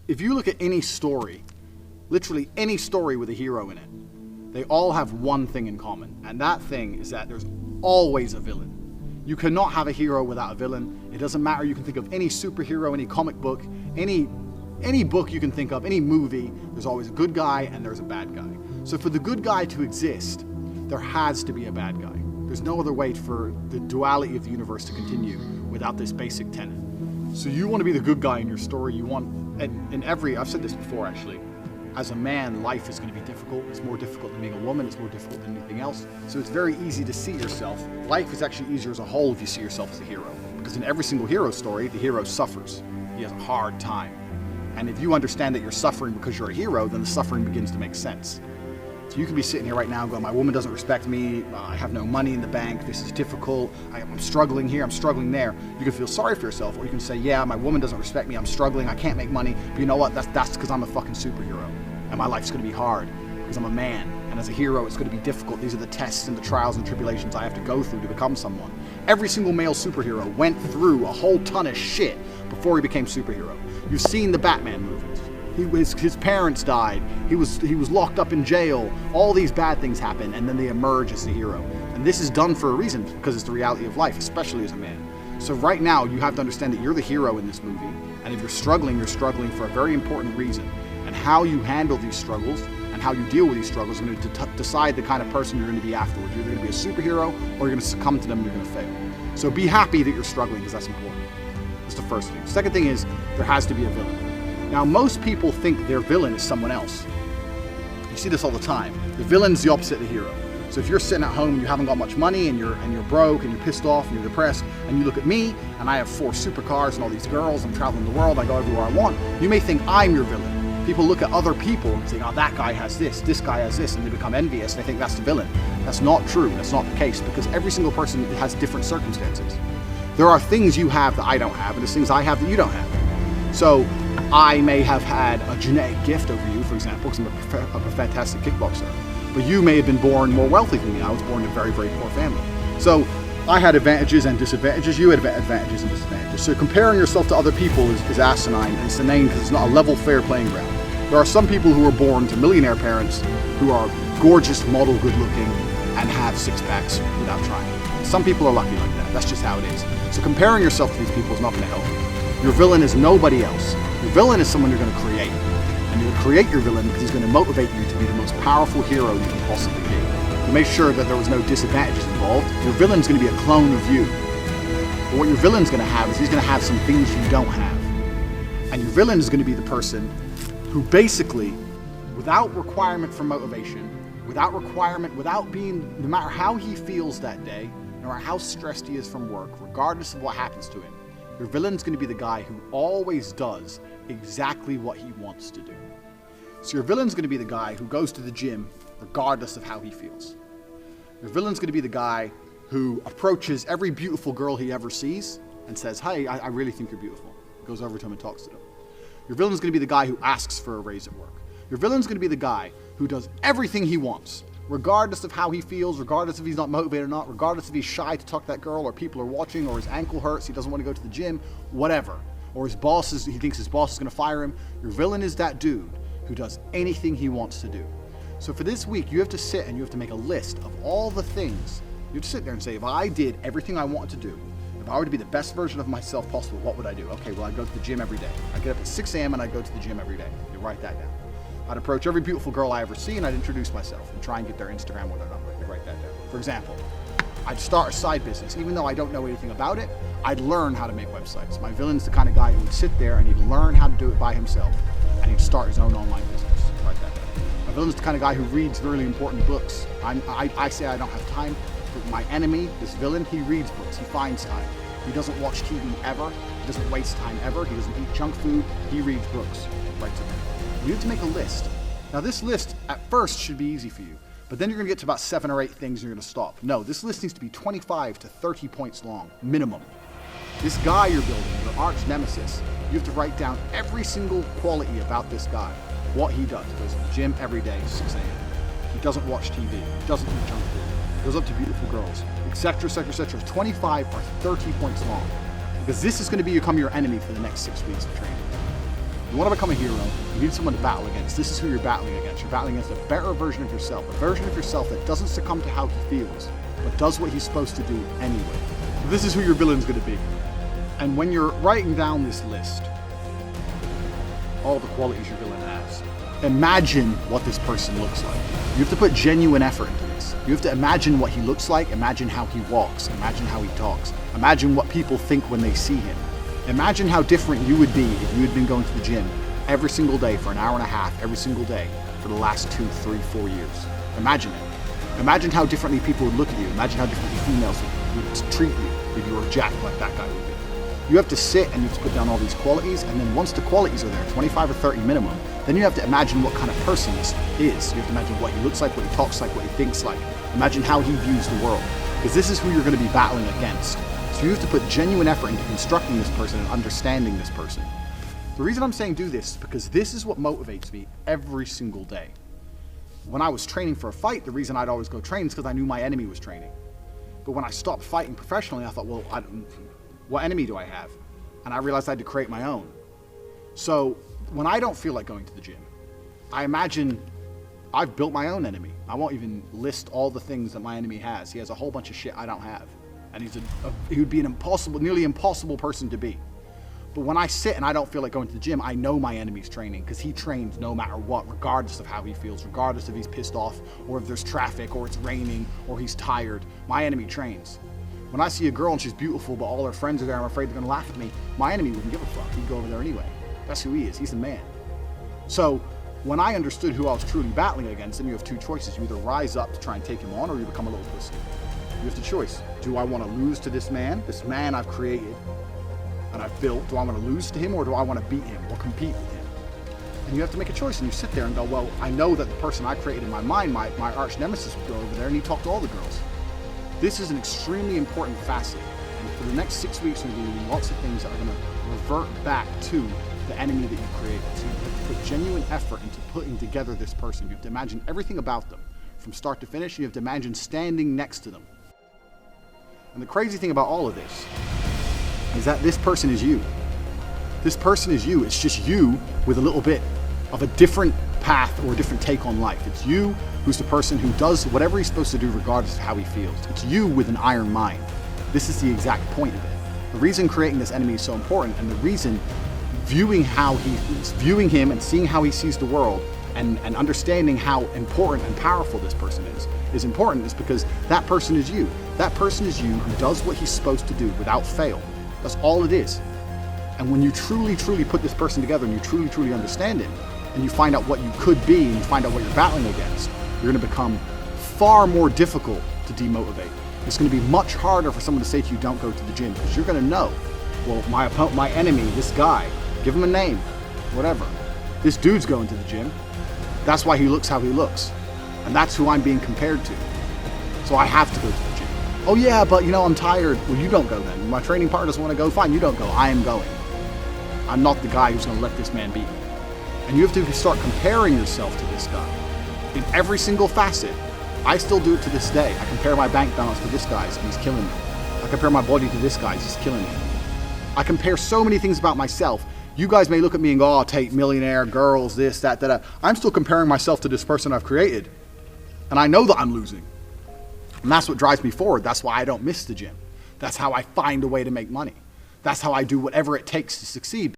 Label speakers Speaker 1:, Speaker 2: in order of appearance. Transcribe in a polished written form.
Speaker 1: if you look at any story, literally any story with a hero in it, they all have one thing in common, and that thing is that there's always a villain. You cannot have a hero without a villain. It doesn't matter. You can think of any superhero, any comic book, any book you can think of, any movie, there's always a good guy and there's a bad guy. So for the good guy to exist, there has to be a bad guy. There's no other way for the duality of the universe to continue without this basic tenet. So you want to be the good guy in your story. You want, and I've said this before actually, as a man, life is going to be difficult. It's more difficult than being a woman. It's more difficult than anything else. So it's very easy to see yourself. Life is actually easier as a whole if you see yourself as a hero. Because in every single hero story, the hero suffers. He has a hard time. And if you understand that you're suffering because you're a hero, then the suffering begins to make sense. So you can be sitting here right now going, my woman doesn't respect me, I have no money in the bank, this is difficult, I'm struggling here, I'm struggling there. You can feel sorry for yourself, or you can say, yeah, my woman doesn't respect me, I'm struggling, I can't make money, but you know what, that's because I'm a fucking superhero. And my life's gonna be hard, because I'm a man. And as a hero, it's gonna be difficult. These are the tests and the trials and tribulations I have to go through to become someone. Every single male superhero went through a whole ton of shit before he became superhero. You've seen the Batman movies. His parents died, he was locked up in jail, all these bad things happen, and then they emerge as the hero. And this is done for a reason, because it's the reality of life, especially as a man. So right now, you have to understand that you're the hero in this movie, and if you're struggling for a very important reason. And how you handle these struggles, and how you deal with these struggles, is going to decide the kind of person you're going to be afterwards. You're either going to be a superhero, or you're going to succumb to them and you're going to fail. So be happy that you're struggling, because that's important. That's the first thing. Second thing is, there has to be a villain. Now, most people think their villain is someone else. You see this all the time. The villain's the opposite of the hero. So if you're sitting at home and you haven't got much money and you're broke and you're pissed off and you're depressed, and you look at me and I have 4 supercars and all these girls, I'm traveling the world, I go everywhere I want, you may think I'm your villain. People look at other people and say, oh, that guy has this guy has this, and they become envious and they think that's the villain. That's not true. That's not the case, because every single person has different circumstances. There are things you have that I don't have, and there's things I have that you don't have. So I may have had a genetic gift over you, for example, because I'm a fantastic kickboxer. But you may have been born more wealthy than me. I was born in a very, very poor family. So I had advantages and disadvantages. You had advantages and disadvantages. So comparing yourself to other people is asinine, and it's inane because it's not a level, fair playing ground. There are some people who are born to millionaire parents who are gorgeous, model, good looking, and have 6 packs without trying. Some people are lucky like that. That's just how it is. So comparing yourself to these people is not going to help you. Your villain is nobody else. Your villain is someone you're going to create. And you'll create your villain because he's going to motivate you to be the most powerful hero you can possibly be. To make sure that there was no disadvantages involved, your villain's going to be a clone of you. But what your villain's going to have is he's going to have some things you don't have. And your villain is going to be the person who basically, without requirement for motivation, without being, no matter how he feels that day, no matter how stressed he is from work, regardless of what happens to him, your villain's going to be the guy who always does exactly what he wants to do. So your villain's going to be the guy who goes to the gym regardless of how he feels. Your villain's going to be the guy who approaches every beautiful girl he ever sees and says, hey, I really think you're beautiful. Goes over to him and talks to them. Your villain's going to be the guy who asks for a raise at work. Your villain's going to be the guy who does everything he wants, regardless of how he feels, regardless if he's not motivated or not, regardless if he's shy to talk to that girl, or people are watching, or his ankle hurts, he doesn't want to go to the gym, whatever. Or he thinks his boss is going to fire him. Your villain is that dude who does anything he wants to do. So for this week, you have to sit and you have to make a list of all the things. You have to sit there and say, if I did everything I want to do, if I were to be the best version of myself possible, what would I do? Okay, well, I'd go to the gym every day. I'd get up at 6 a.m. and I'd go to the gym every day. You write that down. I'd approach every beautiful girl I ever see and I'd introduce myself and try and get their Instagram or their number. You write that down. For example, I'd start a side business. Even though I don't know anything about it, I'd learn how to make websites. My villain's the kind of guy who would sit there and he'd learn how to do it by himself, and he'd start his own online business. Write that down. My villain's the kind of guy who reads really important books. I say I don't have time, but my enemy, this villain, he reads books. He finds time. He doesn't watch TV ever. He doesn't waste time ever. He doesn't eat junk food. He reads books. Writes it down. You have to make a list. Now this list at first should be easy for you, but then you're going to get to about 7 or 8 things and you're going to stop. No, this list needs to be 25 to 30 points long, minimum. This guy you're building, your arch nemesis, you have to write down every single quality about this guy. What he does. He goes to the gym every day, 6 a.m. He doesn't watch TV. He doesn't eat junk food. Goes up to beautiful girls, etc., etc., etc. 25 or 30 points long. Because this is going to become your enemy for the next 6 weeks of training. You want to become a hero, you need someone to battle against. This is who you're battling against. You're battling against a better version of yourself, a version of yourself that doesn't succumb to how he feels, but does what he's supposed to do anyway. This is who your villain's going to be. And when you're writing down this list, all the qualities your villain has, imagine what this person looks like. You have to put genuine effort into this. You have to imagine what he looks like, imagine how he walks, imagine how he talks, imagine what people think when they see him. Imagine how different you would be if you had been going to the gym every single day for an hour and a half, every single day for the last 2, 3, 4 years. Imagine it. Imagine how differently people would look at you. Imagine how differently females would treat you if you were jacked like that guy would be. You have to sit and you have to put down all these qualities, and then once the qualities are there, 25 or 30 minimum, then you have to imagine what kind of person this is. You have to imagine what he looks like, what he talks like, what he thinks like. Imagine how he views the world, because this is who you're going to be battling against. So you have to put genuine effort into constructing this person and understanding this person. The reason I'm saying do this is because this is what motivates me every single day. When I was training for a fight, the reason I'd always go train is because I knew my enemy was training. But when I stopped fighting professionally, I thought, well, what enemy do I have? And I realized I had to create my own. So when I don't feel like going to the gym, I imagine I've built my own enemy. I won't even list all the things that my enemy has. He has a whole bunch of shit I don't have. And he would be an nearly impossible person to be. But when I sit and I don't feel like going to the gym, I know my enemy's training, because he trains no matter what, regardless of how he feels, regardless if he's pissed off, or if there's traffic, or it's raining, or he's tired. My enemy trains. When I see a girl and she's beautiful, but all her friends are there, I'm afraid they're gonna laugh at me, my enemy wouldn't give a fuck. He'd go over there anyway. That's who he is. He's the man. So when I understood who I was truly battling against, then you have two choices. You either rise up to try and take him on, or you become a little pussy. You have the choice. Do I want to lose to this man I've created and I've built? Do I want to lose to him, or do I want to beat him or compete with him? And you have to make a choice, and you sit there and go, well, I know that the person I created in my mind, my arch nemesis, would go over there and he'd talk to all the girls. This is an extremely important facet. And for the next 6 weeks, we're going to be doing lots of things that are going to revert back to the enemy that you created. So you have to put genuine effort into putting together this person. You have to imagine everything about them from start to finish. You have to imagine standing next to them. And the crazy thing about all of this is that this person is you. This person is you. It's just you with a little bit of a different path or a different take on life. It's you who's the person who does whatever he's supposed to do regardless of how he feels. It's you with an iron mind. This is the exact point of it. The reason creating this enemy is so important, and the reason viewing him and seeing how he sees the world and understanding how important and powerful this person is important, is because that person is you. That person is you who does what he's supposed to do without fail. That's all it is. And when you truly, truly put this person together and you truly, truly understand him, and you find out what you could be and you find out what you're battling against, you're going to become far more difficult to demotivate. It's going to be much harder for someone to say to you, don't go to the gym, because you're going to know, well, my enemy, this guy, give him a name, whatever. This dude's going to the gym. That's why he looks how he looks. And that's who I'm being compared to. So I have to go to the gym. Oh yeah, but I'm tired. Well, you don't go then. My training partner doesn't want to go. Fine, you don't go. I am going. I'm not the guy who's going to let this man beat me. And you have to start comparing yourself to this guy in every single facet. I still do it to this day. I compare my bank balance to this guy's, and he's killing me. I compare my body to this guy's, he's killing me. I compare so many things about myself. You guys may look at me and go, oh, Tate, millionaire, girls, this, that, that. I'm still comparing myself to this person I've created. And I know that I'm losing. And that's what drives me forward. That's why I don't miss the gym. That's how I find a way to make money. That's how I do whatever it takes to succeed.